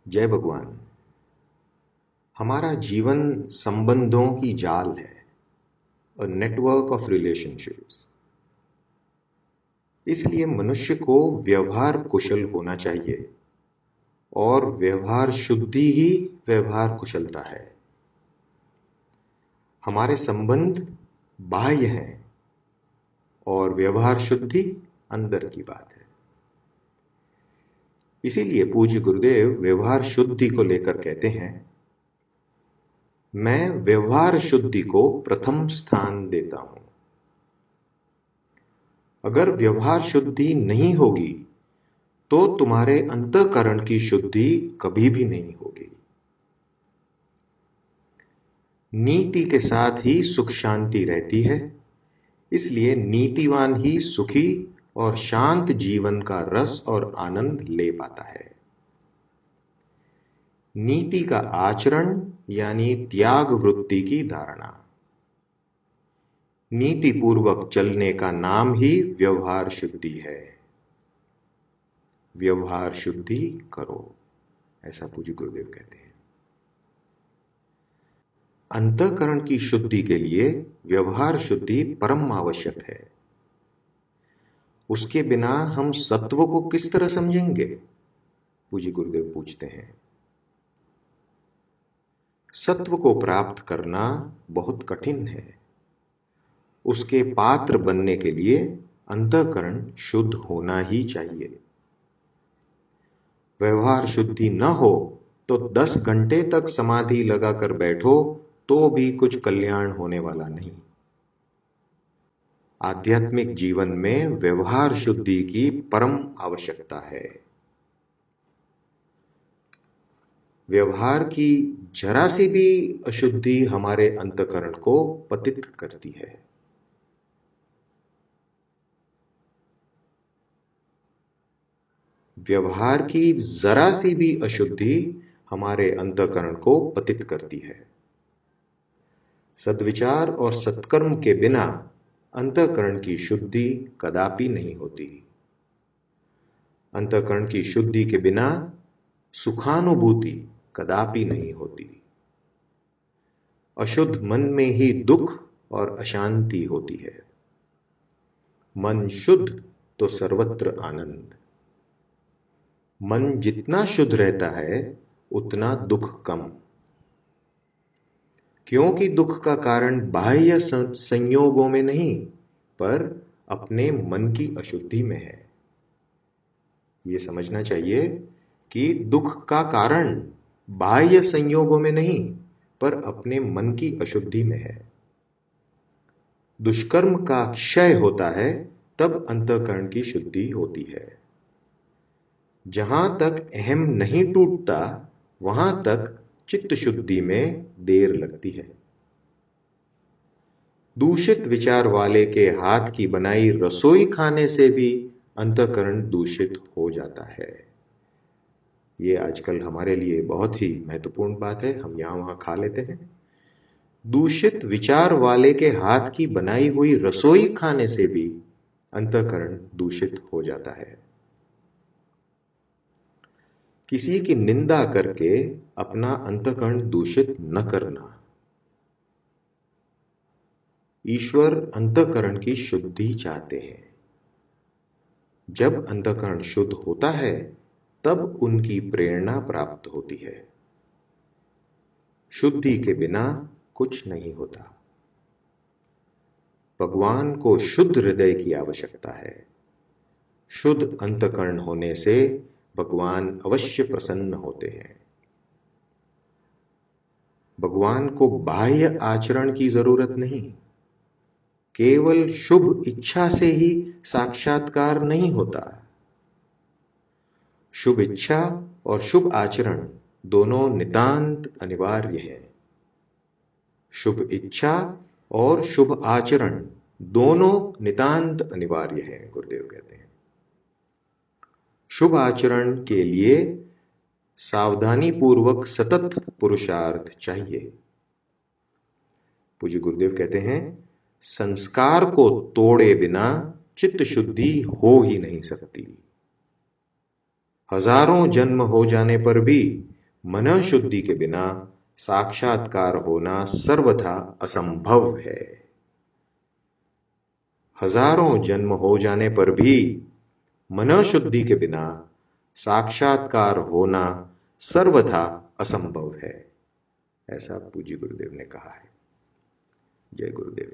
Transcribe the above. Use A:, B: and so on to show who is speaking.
A: जय भगवान। हमारा जीवन संबंधों की जाल है, अ नेटवर्क ऑफ रिलेशनशिप्स। इसलिए मनुष्य को व्यवहार कुशल होना चाहिए और व्यवहार शुद्धि ही व्यवहार कुशलता है। हमारे संबंध बाह्य हैं और व्यवहार शुद्धि अंदर की बात है। इसीलिए पूज्य गुरुदेव व्यवहार शुद्धि को लेकर कहते हैं, मैं व्यवहार शुद्धि को प्रथम स्थान देता हूं। अगर व्यवहार शुद्धि नहीं होगी तो तुम्हारे अंतःकरण की शुद्धि कभी भी नहीं होगी। नीति के साथ ही सुख शांति रहती है, इसलिए नीतिवान ही सुखी और शांत जीवन का रस और आनंद ले पाता है। नीति का आचरण यानी त्याग वृत्ति की धारणा। नीति पूर्वक चलने का नाम ही व्यवहार शुद्धि है। व्यवहार शुद्धि करो, ऐसा पूज्य गुरुदेव कहते हैं। अंतःकरण की शुद्धि के लिए व्यवहार शुद्धि परम आवश्यक है। उसके बिना हम सत्व को किस तरह समझेंगे? पूज्य गुरुदेव पूछते हैं। सत्व को प्राप्त करना बहुत कठिन है। उसके पात्र बनने के लिए अंतःकरण शुद्ध होना ही चाहिए। व्यवहार शुद्धि न हो तो 10 घंटे तक समाधि लगाकर बैठो तो भी कुछ कल्याण होने वाला नहीं। आध्यात्मिक जीवन में व्यवहार शुद्धि की परम आवश्यकता है। व्यवहार की जरा सी भी अशुद्धि हमारे अंतःकरण को पतित करती है। व्यवहार की जरा सी भी अशुद्धि हमारे अंतःकरण को पतित करती है। सद्विचार और सत्कर्म के बिना अंतःकरण की शुद्धि कदापि नहीं होती। अंतःकरण की शुद्धि के बिना सुखानुभूति कदापि नहीं होती। अशुद्ध मन में ही दुख और अशांति होती है। मन शुद्ध तो सर्वत्र आनंद। मन जितना शुद्ध रहता है उतना दुख कम, क्योंकि दुख का कारण बाह्य संयोगों में नहीं पर अपने मन की अशुद्धि में है। यह समझना चाहिए कि दुख का कारण बाह्य संयोगों में नहीं पर अपने मन की अशुद्धि में है। दुष्कर्म का क्षय होता है तब अंतःकरण की शुद्धि होती है। जहां तक अहम नहीं टूटता वहां तक चित्त शुद्धि में देर लगती है। दूषित विचार वाले के हाथ की बनाई रसोई खाने से भी अंतःकरण दूषित हो जाता है। ये आजकल हमारे लिए बहुत ही महत्वपूर्ण बात है, हम यहां वहां खा लेते हैं। दूषित विचार वाले के हाथ की बनाई हुई रसोई खाने से भी अंतःकरण दूषित हो जाता है। किसी की निंदा करके अपना अंतःकरण दूषित न करना। ईश्वर अंतःकरण की शुद्धि चाहते हैं। जब अंतःकरण शुद्ध होता है तब उनकी प्रेरणा प्राप्त होती है। शुद्धि के बिना कुछ नहीं होता। भगवान को शुद्ध हृदय की आवश्यकता है। शुद्ध अंतःकरण होने से भगवान अवश्य प्रसन्न होते हैं। भगवान को बाह्य आचरण की जरूरत नहीं, केवल शुभ इच्छा से ही साक्षात्कार नहीं होता। शुभ इच्छा और शुभ आचरण दोनों नितांत अनिवार्य है। शुभ इच्छा और शुभ आचरण दोनों नितांत अनिवार्य है, गुरुदेव कहते हैं। शुभ आचरण के लिए सावधानी पूर्वक सतत पुरुषार्थ चाहिए। पूज्य गुरुदेव कहते हैं, संस्कार को तोड़े बिना चित्त शुद्धि हो ही नहीं सकती। हजारों जन्म हो जाने पर भी मन शुद्धि के बिना साक्षात्कार होना सर्वथा असंभव है। हजारों जन्म हो जाने पर भी मन शुद्धि के बिना साक्षात्कार होना सर्वथा असंभव है, ऐसा पूज्य गुरुदेव ने कहा है। जय गुरुदेव।